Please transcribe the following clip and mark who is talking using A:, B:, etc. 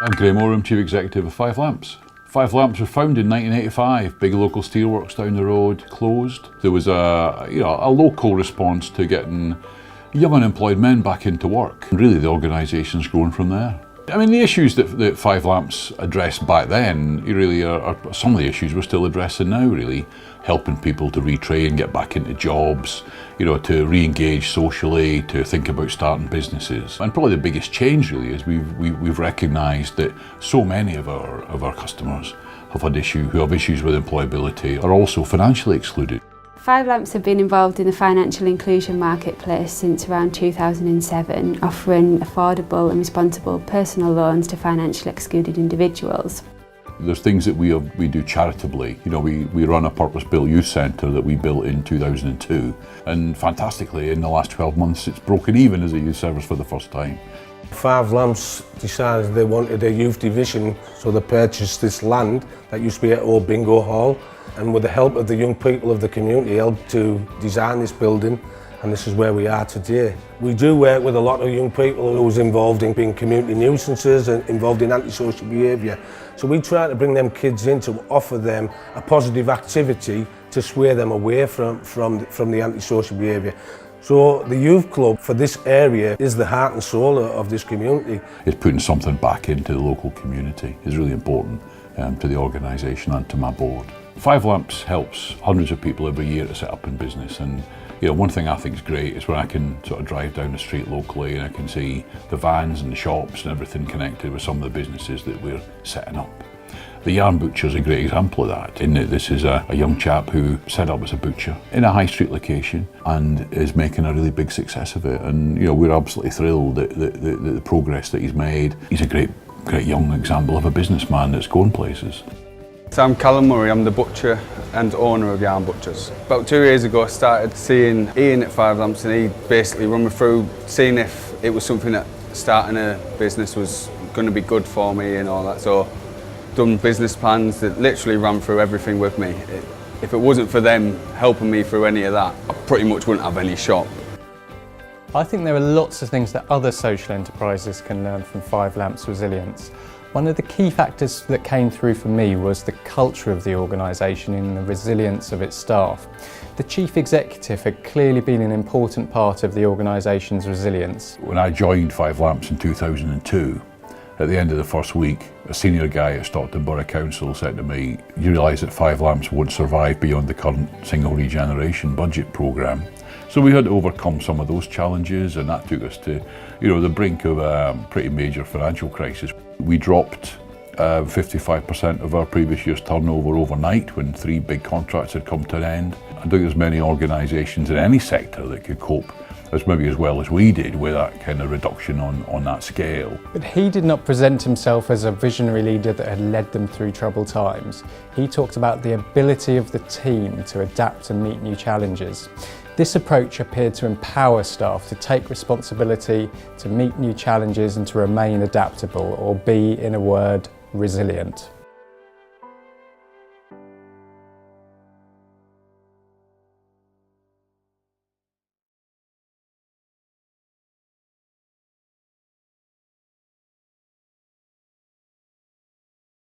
A: I'm Graham Oram, Chief Executive of Five Lamps. Five Lamps was founded in 1985. Big local steelworks down the road closed. There was a local response to getting young unemployed men back into work. And really the organisation's grown from there. I mean, the issues that Five Lamps addressed back then really are some of the issues we're still addressing now, really. Helping people to retrain, get back into jobs, to re-engage socially, to think about starting businesses. And probably the biggest change really is we've recognised that so many of our customers who have issues with employability are also financially excluded.
B: Five Lamps have been involved in the financial inclusion marketplace since around 2007, offering affordable and responsible personal loans to financially excluded individuals.
A: There's things that we do charitably. We run a purpose-built youth centre that we built in 2002, and fantastically in the last 12 months it's broken even as a youth service for the first time.
C: Five Lamps decided they wanted a youth division, so they purchased this land that used to be at Old Bingo Hall, and with the help of the young people of the community helped to design this building, and this is where we are today. We do work with a lot of young people who's involved in being community nuisances and involved in antisocial behaviour. So we try to bring them kids in to offer them a positive activity to sway them away from the antisocial behaviour. So the youth club for this area is the heart and soul of this community.
A: It's putting something back into the local community is really important to the organisation and to my board. Five Lamps helps hundreds of people every year to set up in business, and one thing I think is great is when I can sort of drive down the street locally and I can see the vans and the shops and everything connected with some of the businesses that we're setting up. The Yarn Butcher is a great example of that, in that this is a young chap who set up as a butcher in a high street location and is making a really big success of it, and we're absolutely thrilled at the progress that he's made. He's a great young example of a businessman that's going places.
D: So I'm Callum Murray, I'm the butcher and owner of Yarn Butchers. About 2 years ago I started seeing Ian at Five Lamps, and he basically run me through seeing if it was something that starting a business was going to be good for me and all that. So done business plans that literally ran through everything with me. If it wasn't for them helping me through any of that, I pretty much wouldn't have any shop.
E: I think there are lots of things that other social enterprises can learn from Five Lamps' resilience. One of the key factors that came through for me was the culture of the organisation and the resilience of its staff. The Chief Executive had clearly been an important part of the organisation's resilience.
A: When I joined Five Lamps in 2002, at the end of the first week, a senior guy at Stockton Borough Council said to me, "You realise that Five Lamps won't survive beyond the current single regeneration budget programme." So we had to overcome some of those challenges, and that took us to the brink of a pretty major financial crisis. We dropped 55% of our previous year's turnover overnight when 3 big contracts had come to an end. I don't think there's many organisations in any sector that could cope as well as we did with that kind of reduction on that scale.
E: But he did not present himself as a visionary leader that had led them through troubled times. He talked about the ability of the team to adapt and meet new challenges. This approach appeared to empower staff to take responsibility, to meet new challenges and to remain adaptable, or be, in a word, resilient.